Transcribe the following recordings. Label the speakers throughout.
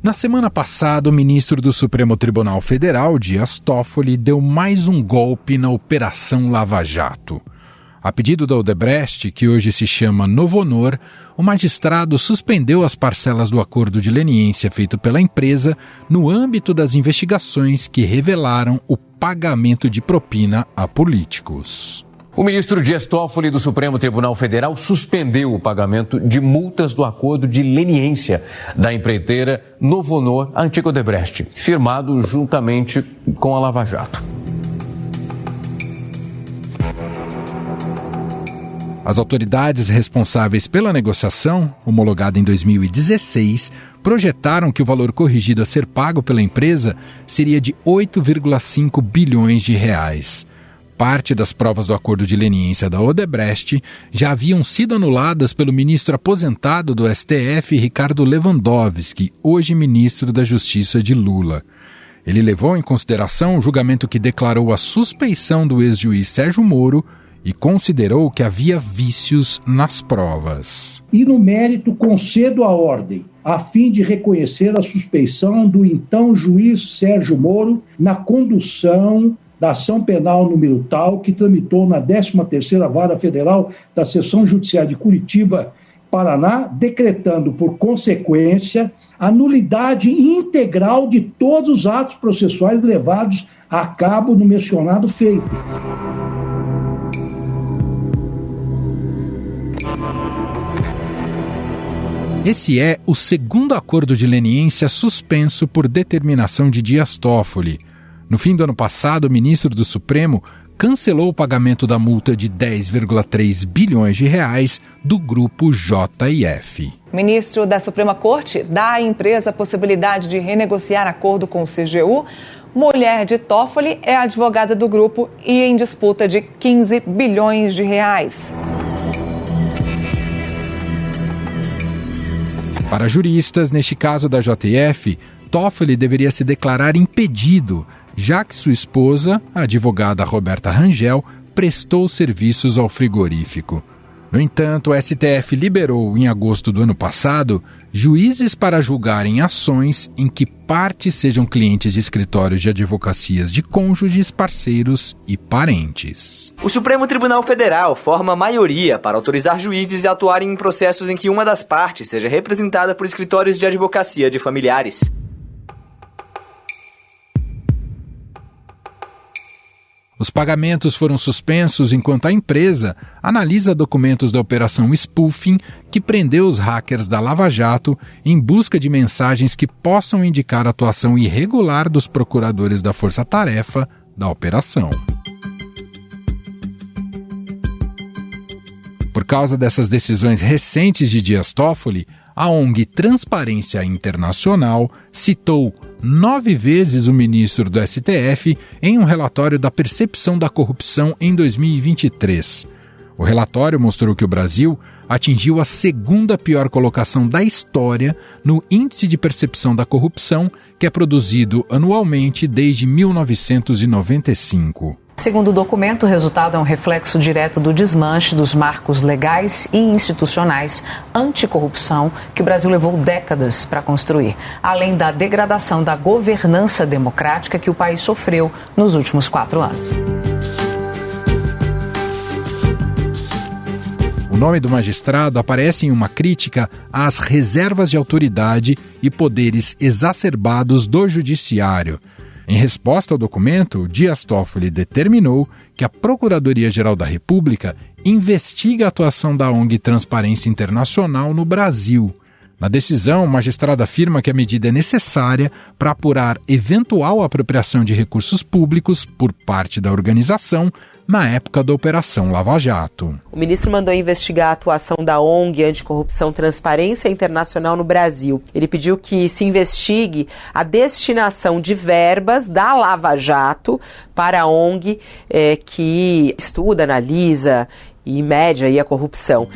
Speaker 1: Na semana passada, o ministro do Supremo Tribunal Federal, Dias Toffoli, deu mais um golpe na Operação Lava Jato. A pedido da Odebrecht, que hoje se chama Novo Honor, o magistrado suspendeu as parcelas do acordo de leniência feito pela empresa no âmbito das investigações que revelaram o pagamento de propina a políticos.
Speaker 2: O ministro Dias Toffoli do Supremo Tribunal Federal suspendeu o pagamento de multas do acordo de leniência da empreiteira Novo Honor, a antiga Odebrecht, firmado juntamente com a Lava Jato.
Speaker 1: As autoridades responsáveis pela negociação, homologada em 2016, projetaram que o valor corrigido a ser pago pela empresa seria de 8,5 bilhões de reais. Parte das provas do acordo de leniência da Odebrecht já haviam sido anuladas pelo ministro aposentado do STF, Ricardo Lewandowski, hoje ministro da Justiça de Lula. Ele levou em consideração o julgamento que declarou a suspeição do ex-juiz Sérgio Moro e considerou que havia vícios nas provas.
Speaker 3: E no mérito concedo a ordem, a fim de reconhecer a suspeição do então juiz Sérgio Moro na condução da ação penal número tal, que tramitou na 13ª Vara Federal da Seção Judiciária de Curitiba, Paraná, decretando, por consequência, a nulidade integral de todos os atos processuais levados a cabo no mencionado feito.
Speaker 1: Esse é o segundo acordo de leniência suspenso por determinação de Dias Toffoli. No fim do ano passado, o ministro do Supremo cancelou o pagamento da multa de 10,3 bilhões de reais do grupo JF.
Speaker 4: O ministro da Suprema Corte dá à empresa a possibilidade de renegociar acordo com o CGU. Mulher de Toffoli é advogada do grupo e em disputa de 15 bilhões de reais.
Speaker 1: Para juristas, neste caso da JF, Toffoli deveria se declarar impedido, já que sua esposa, a advogada Roberta Rangel, prestou serviços ao frigorífico. No entanto, o STF liberou, em agosto do ano passado, juízes para julgarem ações em que partes sejam clientes de escritórios de advocacias de cônjuges, parceiros e parentes.
Speaker 5: O Supremo Tribunal Federal forma maioria para autorizar juízes a atuarem em processos em que uma das partes seja representada por escritórios de advocacia de familiares.
Speaker 1: Os pagamentos foram suspensos enquanto a empresa analisa documentos da operação spoofing que prendeu os hackers da Lava Jato em busca de mensagens que possam indicar a atuação irregular dos procuradores da força-tarefa da operação. Por causa dessas decisões recentes de Dias Toffoli, a ONG Transparência Internacional citou 9 vezes o ministro do STF em um relatório da percepção da corrupção em 2023. O relatório mostrou que o Brasil atingiu a segunda pior colocação da história no Índice de Percepção da Corrupção, que é produzido anualmente desde 1995.
Speaker 6: Segundo o documento, o resultado é um reflexo direto do desmanche dos marcos legais e institucionais anticorrupção que o Brasil levou décadas para construir, além da degradação da governança democrática que o país sofreu nos últimos 4 anos.
Speaker 1: O nome do magistrado aparece em uma crítica às reservas de autoridade e poderes exacerbados do judiciário. Em resposta ao documento, Dias Toffoli determinou que a Procuradoria-Geral da República investigue a atuação da ONG Transparência Internacional no Brasil. Na decisão, o magistrado afirma que a medida é necessária para apurar eventual apropriação de recursos públicos por parte da organização na época da Operação Lava Jato.
Speaker 7: O ministro mandou investigar a atuação da ONG Anticorrupção Transparência Internacional no Brasil. Ele pediu que se investigue a destinação de verbas da Lava Jato para a ONG que estuda, analisa e mede aí a corrupção.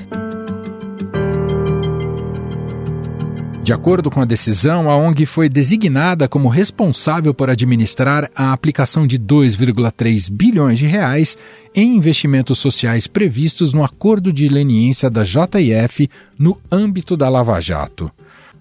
Speaker 1: De acordo com a decisão, a ONG foi designada como responsável por administrar a aplicação de 2,3 bilhões de reais em investimentos sociais previstos no acordo de leniência da JF no âmbito da Lava Jato.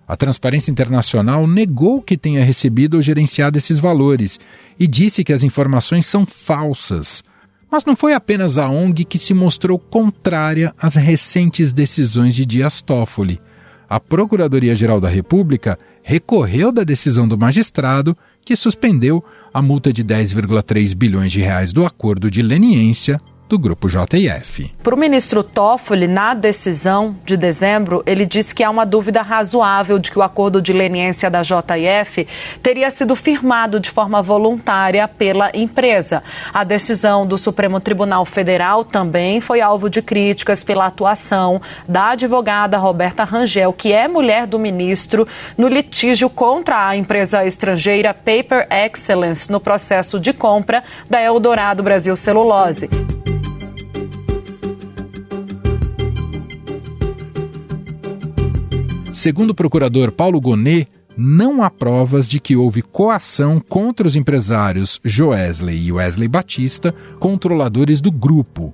Speaker 1: A Transparência Internacional negou que tenha recebido ou gerenciado esses valores e disse que as informações são falsas. Mas não foi apenas a ONG que se mostrou contrária às recentes decisões de Dias Toffoli. A Procuradoria-Geral da República recorreu da decisão do magistrado que suspendeu a multa de 10,3 bilhões de reais do acordo de leniência do Grupo JF.
Speaker 8: Para o ministro Toffoli, na decisão de dezembro, ele disse que há uma dúvida razoável de que o acordo de leniência da JF teria sido firmado de forma voluntária pela empresa. A decisão do Supremo Tribunal Federal também foi alvo de críticas pela atuação da advogada Roberta Rangel, que é mulher do ministro, no litígio contra a empresa estrangeira Paper Excellence no processo de compra da Eldorado Brasil Celulose.
Speaker 1: Segundo o procurador Paulo Gonet, não há provas de que houve coação contra os empresários Joesley e Wesley Batista, controladores do grupo.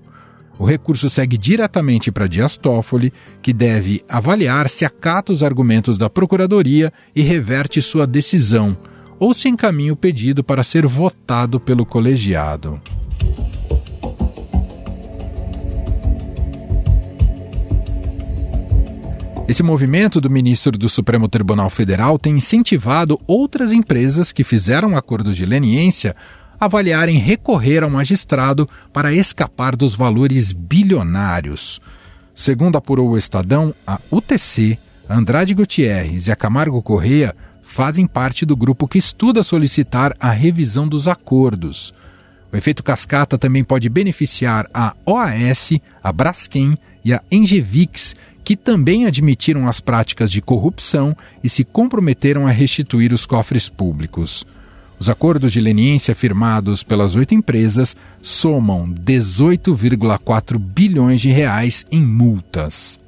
Speaker 1: O recurso segue diretamente para Dias Toffoli, que deve avaliar se acata os argumentos da Procuradoria e reverte sua decisão, ou se encaminha o pedido para ser votado pelo colegiado. Esse movimento do ministro do Supremo Tribunal Federal tem incentivado outras empresas que fizeram acordos de leniência a avaliarem recorrer ao magistrado para escapar dos valores bilionários. Segundo apurou o Estadão, a UTC, a Andrade Gutierrez e a Camargo Corrêa fazem parte do grupo que estuda solicitar a revisão dos acordos. O efeito cascata também pode beneficiar a OAS, a Braskem e a Engevix, que também admitiram as práticas de corrupção e se comprometeram a restituir os cofres públicos. Os acordos de leniência firmados pelas 8 empresas somam 18,4 bilhões de reais em multas.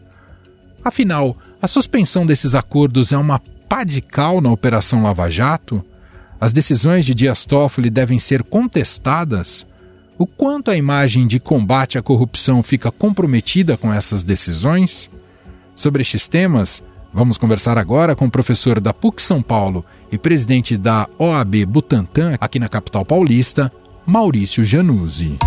Speaker 1: Afinal, a suspensão desses acordos é uma pá de cal na Operação Lava Jato? As decisões de Dias Toffoli devem ser contestadas? O quanto a imagem de combate à corrupção fica comprometida com essas decisões? Sobre estes temas, vamos conversar agora com o professor da PUC São Paulo e presidente da OAB Butantã, aqui na capital paulista, Maurício Januzzi.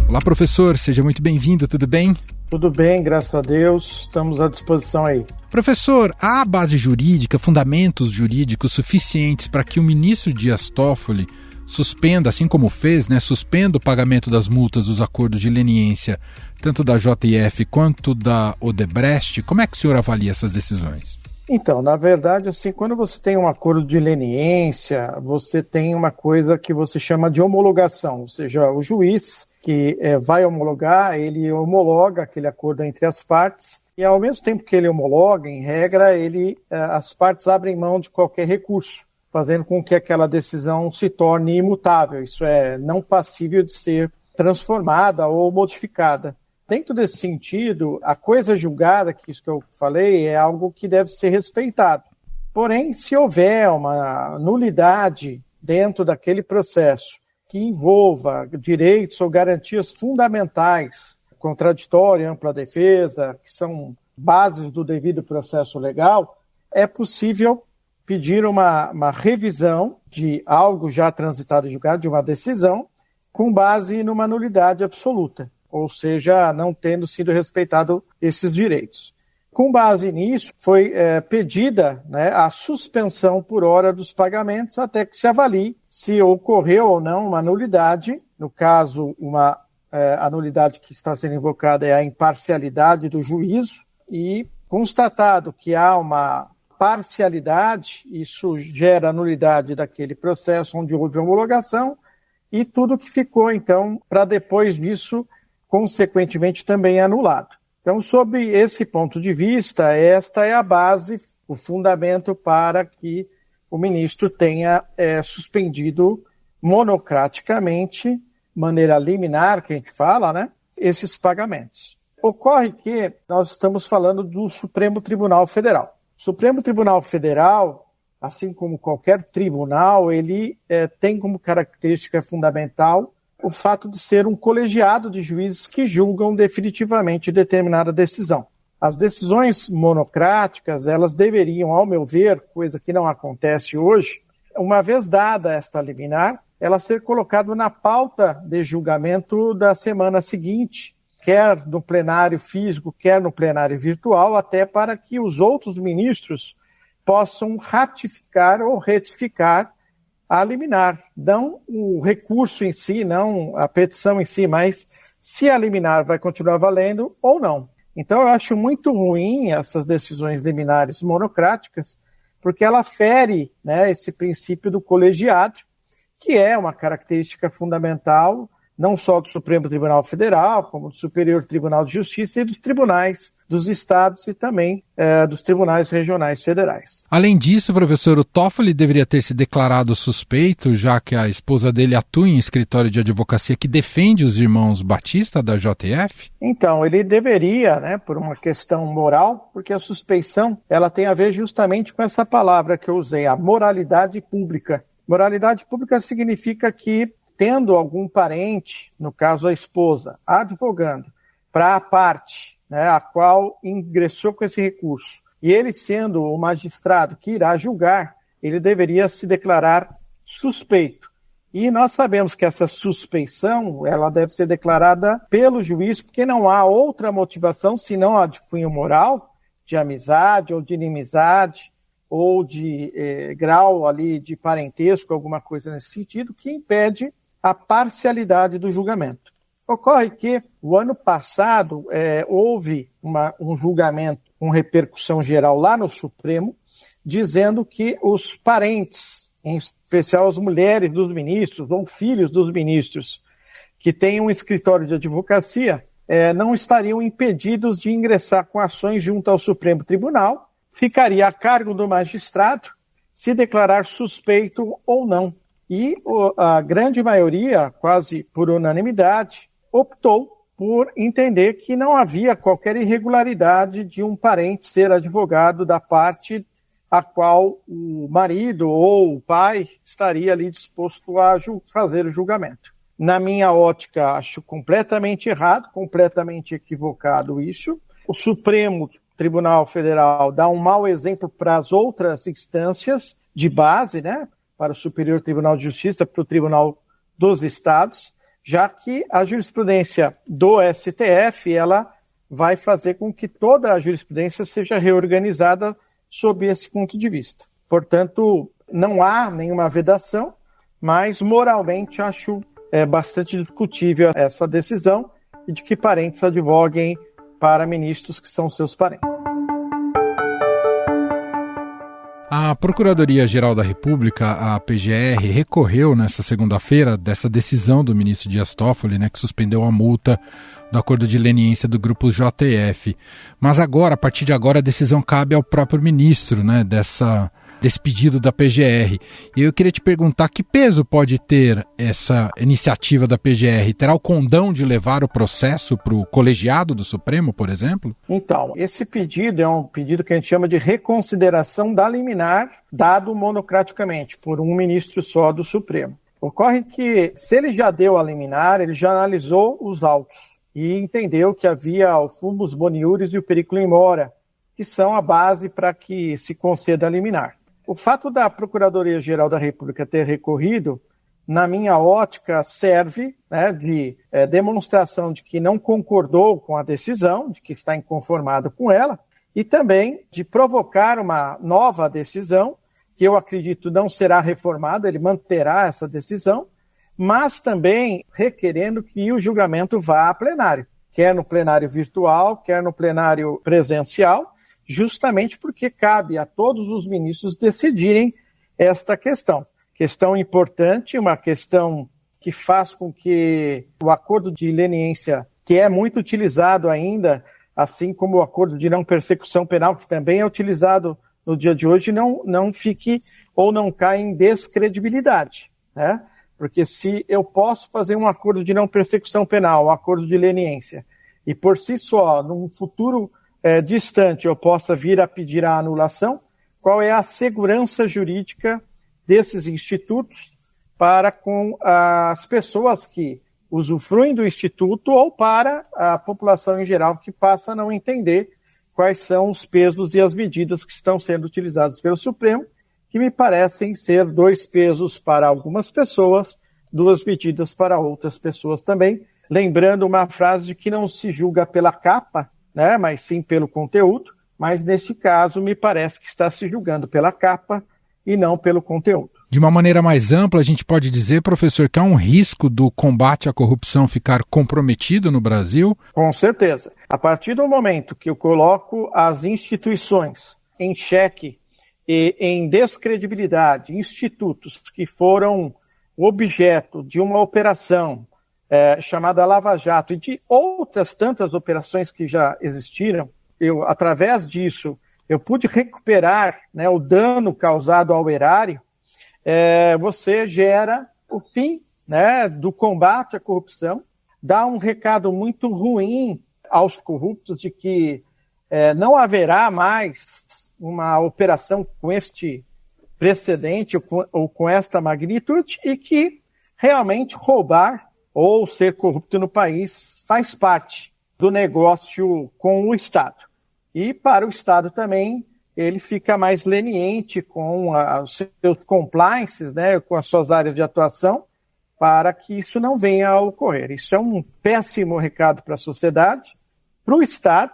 Speaker 1: Olá, professor, seja muito bem-vindo, tudo bem?
Speaker 9: Tudo bem, graças a Deus, estamos à disposição aí.
Speaker 1: Professor, há base jurídica, fundamentos jurídicos suficientes para que o ministro Dias Toffoli suspenda, assim como fez, suspenda o pagamento das multas dos acordos de leniência, tanto da JF quanto da Odebrecht? Como é que o senhor avalia essas decisões?
Speaker 9: Então, na verdade, assim, quando você tem um acordo de leniência, você tem uma coisa que você chama de homologação, ou seja, o juiz que vai homologar, ele homologa aquele acordo entre as partes, e ao mesmo tempo que ele homologa, em regra, as partes abrem mão de qualquer recurso, fazendo com que aquela decisão se torne imutável, isso é, não passível de ser transformada ou modificada. Dentro desse sentido, a coisa julgada, que isso que eu falei, é algo que deve ser respeitado. Porém, se houver uma nulidade dentro daquele processo que envolva direitos ou garantias fundamentais, contraditório, ampla defesa, que são bases do devido processo legal, é possível pedir uma revisão de algo já transitado e julgado, de uma decisão, com base numa nulidade absoluta, ou seja, não tendo sido respeitado esses direitos. Com base nisso, foi pedida a suspensão por hora dos pagamentos até que se avalie se ocorreu ou não uma nulidade. No caso, a nulidade que está sendo invocada é a imparcialidade do juízo, e constatado que há uma parcialidade, isso gera a nulidade daquele processo onde houve homologação, e tudo que ficou, então, para depois disso, consequentemente, também anulado. Então, sob esse ponto de vista, esta é a base, o fundamento para que o ministro tenha suspendido monocraticamente, maneira liminar, que a gente fala, esses pagamentos. Ocorre que nós estamos falando do Supremo Tribunal Federal. O Supremo Tribunal Federal, assim como qualquer tribunal, ele tem como característica fundamental o fato de ser um colegiado de juízes que julgam definitivamente determinada decisão. As decisões monocráticas, elas deveriam, ao meu ver, coisa que não acontece hoje, uma vez dada esta liminar, ela ser colocada na pauta de julgamento da semana seguinte, quer no plenário físico, quer no plenário virtual, até para que os outros ministros possam ratificar ou retificar a liminar. Não o recurso em si, não a petição em si, mas se a liminar vai continuar valendo ou não. Então eu acho muito ruim essas decisões liminares monocráticas, porque ela fere, né, esse princípio do colegiado, que é uma característica fundamental não só do Supremo Tribunal Federal, como do Superior Tribunal de Justiça e dos tribunais dos estados e também dos tribunais regionais federais.
Speaker 1: Além disso, professor, o Toffoli deveria ter se declarado suspeito, já que a esposa dele atua em escritório de advocacia que defende os irmãos Batista da JF?
Speaker 9: Então, ele deveria, né, por uma questão moral, porque a suspeição ela tem a ver justamente com essa palavra que eu usei, a moralidade pública. Moralidade pública significa que, tendo algum parente, no caso a esposa, advogando para a parte, né, a qual ingressou com esse recurso, e ele sendo o magistrado que irá julgar, ele deveria se declarar suspeito. E nós sabemos que essa suspeição, ela deve ser declarada pelo juiz, porque não há outra motivação, senão a de cunho moral, de amizade ou de inimizade, ou de grau ali de parentesco, alguma coisa nesse sentido, que impede a parcialidade do julgamento. Ocorre que o ano passado houve um julgamento com repercussão geral lá no Supremo, dizendo que os parentes, em especial as mulheres dos ministros ou filhos dos ministros, que têm um escritório de advocacia, não estariam impedidos de ingressar com ações junto ao Supremo Tribunal, ficaria a cargo do magistrado se declarar suspeito ou não. E a grande maioria, quase por unanimidade, optou por entender que não havia qualquer irregularidade de um parente ser advogado da parte a qual o marido ou o pai estaria ali disposto a fazer o julgamento. Na minha ótica, acho completamente errado, completamente equivocado isso. O Supremo Tribunal Federal dá um mau exemplo para as outras instâncias de base, né? Para o Superior Tribunal de Justiça, para o Tribunal dos Estados, já que a jurisprudência do STF, ela vai fazer com que toda a jurisprudência seja reorganizada sob esse ponto de vista. Portanto, não há nenhuma vedação, mas moralmente acho bastante discutível essa decisão e de que parentes advoguem para ministros que são seus parentes.
Speaker 1: A Procuradoria-Geral da República, a PGR, recorreu nesta segunda-feira dessa decisão do ministro Dias Toffoli, né, que suspendeu a multa do acordo de leniência do grupo JF. Mas agora, a partir de agora, a decisão cabe ao próprio ministro, né, desse pedido da PGR. E eu queria te perguntar que peso pode ter essa iniciativa da PGR? Terá o condão de levar o processo para o colegiado do Supremo, por exemplo?
Speaker 9: Então, esse pedido é um pedido que a gente chama de reconsideração da liminar, dado monocraticamente por um ministro só do Supremo. Ocorre que, se ele já deu a liminar, ele já analisou os autos e entendeu que havia o fumus boniuris e o periculum in mora, que são a base para que se conceda a liminar. O fato da Procuradoria-Geral da República ter recorrido, na minha ótica, serve, né, de demonstração de que não concordou com a decisão, de que está inconformado com ela, e também de provocar uma nova decisão, que eu acredito não será reformada, ele manterá essa decisão, mas também requerendo que o julgamento vá a plenário, quer no plenário virtual, quer no plenário presencial, justamente porque cabe a todos os ministros decidirem esta questão. Questão importante, uma questão que faz com que o acordo de leniência, que é muito utilizado ainda, assim como o acordo de não persecução penal, que também é utilizado no dia de hoje, não fique ou não caia em descredibilidade, né? Porque se eu posso fazer um acordo de não persecução penal, um acordo de leniência, e por si só, num futuro distante, eu possa vir a pedir a anulação, qual é a segurança jurídica desses institutos para com as pessoas que usufruem do Instituto ou para a população em geral que passa a não entender quais são os pesos e as medidas que estão sendo utilizados pelo Supremo, que me parecem ser 2 pesos para algumas pessoas, 2 medidas para outras pessoas também. Lembrando uma frase de que não se julga pela capa, né, mas sim pelo conteúdo, mas neste caso me parece que está se julgando pela capa e não pelo conteúdo.
Speaker 1: De uma maneira mais ampla, a gente pode dizer, professor, que há um risco do combate à corrupção ficar comprometido no Brasil?
Speaker 9: Com certeza. A partir do momento que eu coloco as instituições em xeque e em descredibilidade, institutos que foram objeto de uma operação chamada Lava Jato e de outras tantas operações que já existiram, através disso, eu pude recuperar, né, o dano causado ao erário. Você gera o fim, né, do combate à corrupção, dá um recado muito ruim aos corruptos de que não haverá mais uma operação com este precedente ou com esta magnitude e que realmente roubar ou ser corrupto no país faz parte do negócio com o Estado. E para o Estado também, ele fica mais leniente com os seus compliances, né, com as suas áreas de atuação, para que isso não venha a ocorrer. Isso é um péssimo recado para a sociedade, para o Estado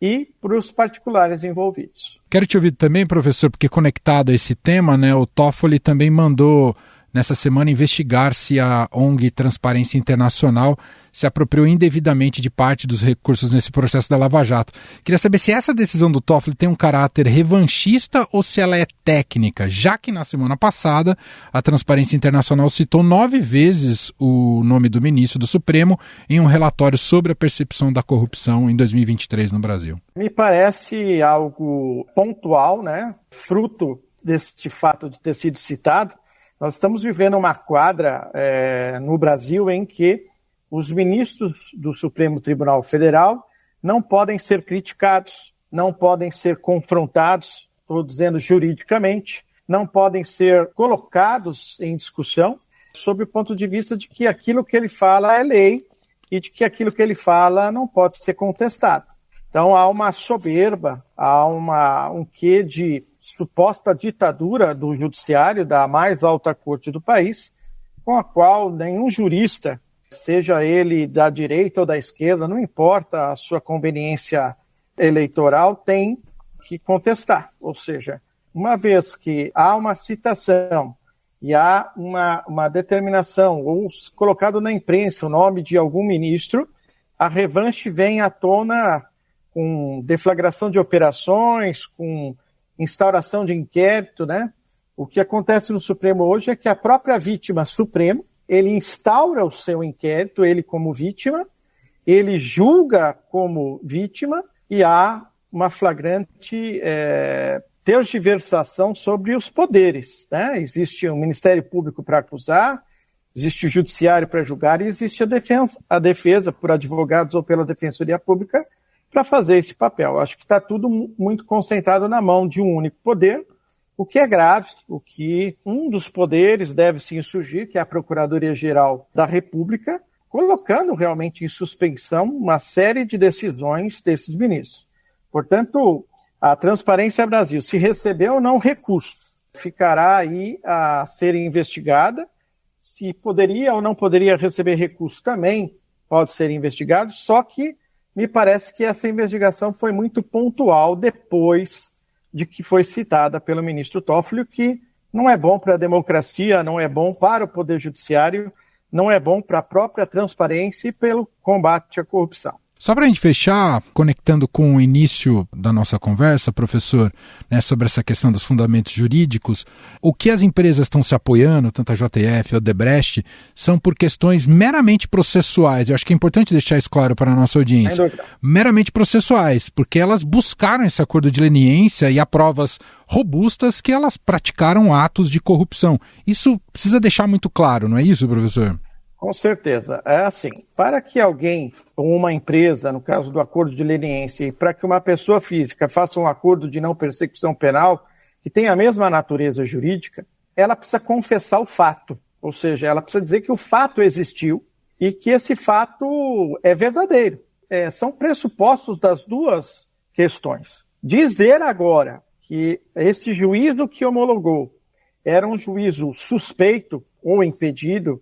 Speaker 9: e para os particulares envolvidos.
Speaker 1: Quero te ouvir também, professor, porque conectado a esse tema, né, o Toffoli também mandou nessa semana investigar se a ONG Transparência Internacional se apropriou indevidamente de parte dos recursos nesse processo da Lava Jato. Queria saber se essa decisão do Toffoli tem um caráter revanchista ou se ela é técnica, já que na semana passada a Transparência Internacional citou 9 vezes o nome do ministro do Supremo em um relatório sobre a percepção da corrupção em 2023 no Brasil.
Speaker 9: Me parece algo pontual, né? Fruto deste fato de ter sido citado. Nós estamos vivendo uma quadra no Brasil em que os ministros do Supremo Tribunal Federal não podem ser criticados, não podem ser confrontados, estou dizendo juridicamente, não podem ser colocados em discussão sob o ponto de vista de que aquilo que ele fala é lei e de que aquilo que ele fala não pode ser contestado. Então há uma soberba, há um quê de suposta ditadura do judiciário, da mais alta corte do país, com a qual nenhum jurista, seja ele da direita ou da esquerda, não importa a sua conveniência eleitoral, tem que contestar. Ou seja, uma vez que há uma citação e há uma determinação, ou colocado na imprensa o nome de algum ministro, a revanche vem à tona com deflagração de operações, com instauração de inquérito, né? O que acontece no Supremo hoje é que a própria vítima Supremo, ele instaura o seu inquérito, ele como vítima, ele julga como vítima e há uma flagrante tergiversação sobre os poderes, né? Existe o Ministério Público para acusar, existe o Judiciário para julgar e existe a defesa por advogados ou pela Defensoria Pública para fazer esse papel. Acho que está tudo muito concentrado na mão de um único poder, o que é grave, o que um dos poderes deve se insurgir, que é a Procuradoria-Geral da República, colocando realmente em suspensão uma série de decisões desses ministros. Portanto, a Transparência Brasil, se recebeu ou não recursos, ficará aí a ser investigada. Se poderia ou não poderia receber recursos também pode ser investigado, só que me parece que essa investigação foi muito pontual depois de que foi citada pelo ministro Toffoli, que não é bom para a democracia, não é bom para o Poder Judiciário, não é bom para a própria transparência e pelo combate à corrupção.
Speaker 1: Só para a gente fechar, conectando com o início da nossa conversa, professor, né, sobre essa questão dos fundamentos jurídicos, o que as empresas estão se apoiando, tanto a JF ou a Odebrecht, são por questões meramente processuais. Eu acho que é importante deixar isso claro para a nossa audiência. Meramente processuais, porque elas buscaram esse acordo de leniência e há provas robustas que elas praticaram atos de corrupção. Isso precisa deixar muito claro, não é isso, professor?
Speaker 9: Com certeza. É assim, para que alguém ou uma empresa, no caso do acordo de leniência, e para que uma pessoa física faça um acordo de não persecução penal, que tem a mesma natureza jurídica, ela precisa confessar o fato. Ou seja, ela precisa dizer que o fato existiu e que esse fato é verdadeiro. São pressupostos das duas questões. Dizer agora que esse juízo que homologou era um juízo suspeito ou impedido,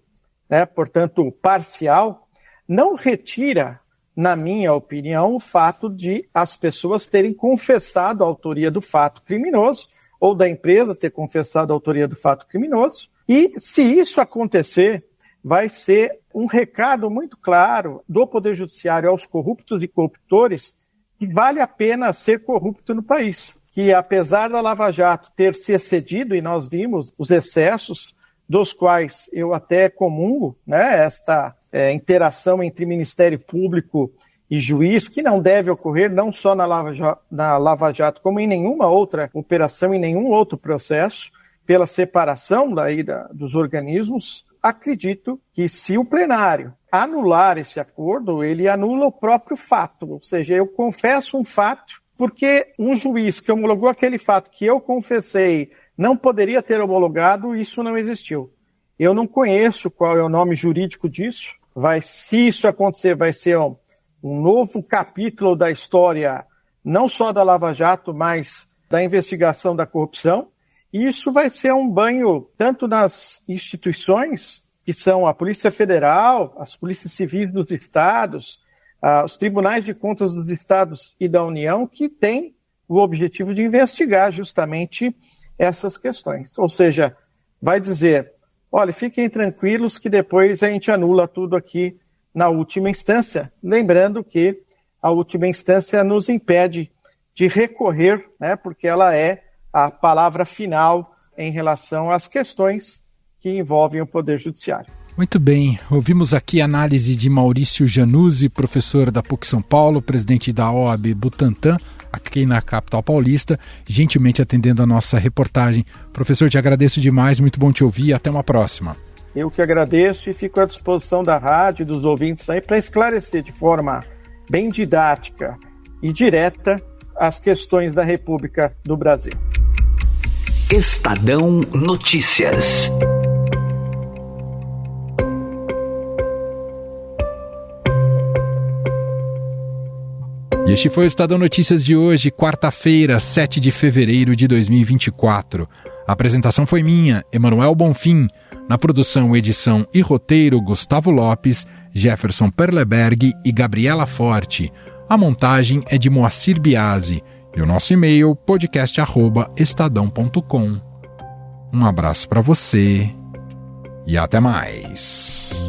Speaker 9: né, portanto parcial, não retira, na minha opinião, o fato de as pessoas terem confessado a autoria do fato criminoso, ou da empresa ter confessado a autoria do fato criminoso. E se isso acontecer, vai ser um recado muito claro do Poder Judiciário aos corruptos e corruptores que vale a pena ser corrupto no país. Que apesar da Lava Jato ter se excedido, e nós vimos os excessos, dos quais eu até comungo, né, esta interação entre Ministério Público e juiz, que não deve ocorrer não só na Lava Jato, como em nenhuma outra operação, em nenhum outro processo, pela separação dos organismos. Acredito que se o plenário anular esse acordo, ele anula o próprio fato, ou seja, eu confesso um fato, porque um juiz que homologou aquele fato que eu confessei não poderia ter homologado, isso não existiu. Eu não conheço qual é o nome jurídico disso. Se isso acontecer, vai ser um novo capítulo da história, não só da Lava Jato, mas da investigação da corrupção. E isso vai ser um banho tanto nas instituições, que são a Polícia Federal, as polícias civis dos estados, os tribunais de contas dos estados e da União, que têm o objetivo de investigar justamente essas questões. Ou seja, vai dizer, olha, fiquem tranquilos que depois a gente anula tudo aqui na última instância, lembrando que a última instância nos impede de recorrer, né, porque ela é a palavra final em relação às questões que envolvem o Poder Judiciário.
Speaker 1: Muito bem, ouvimos aqui a análise de Maurício Januzzi, professor da PUC São Paulo, presidente da OAB Butantan, aqui na capital paulista, gentilmente atendendo a nossa reportagem. Professor, te agradeço demais, muito bom te ouvir e até uma próxima.
Speaker 9: Eu que agradeço e fico à disposição da rádio e dos ouvintes aí para esclarecer de forma bem didática e direta as questões da República do Brasil.
Speaker 10: Estadão Notícias.
Speaker 1: E este foi o Estadão Notícias de hoje, quarta-feira, 7 de fevereiro de 2024. A apresentação foi minha, Emanuel Bonfim. Na produção, edição e roteiro, Gustavo Lopes, Jefferson Perleberg e Gabriela Forte. A montagem é de Moacir Biasi. E o nosso e-mail, podcast@estadão.com. Um abraço para você e até mais.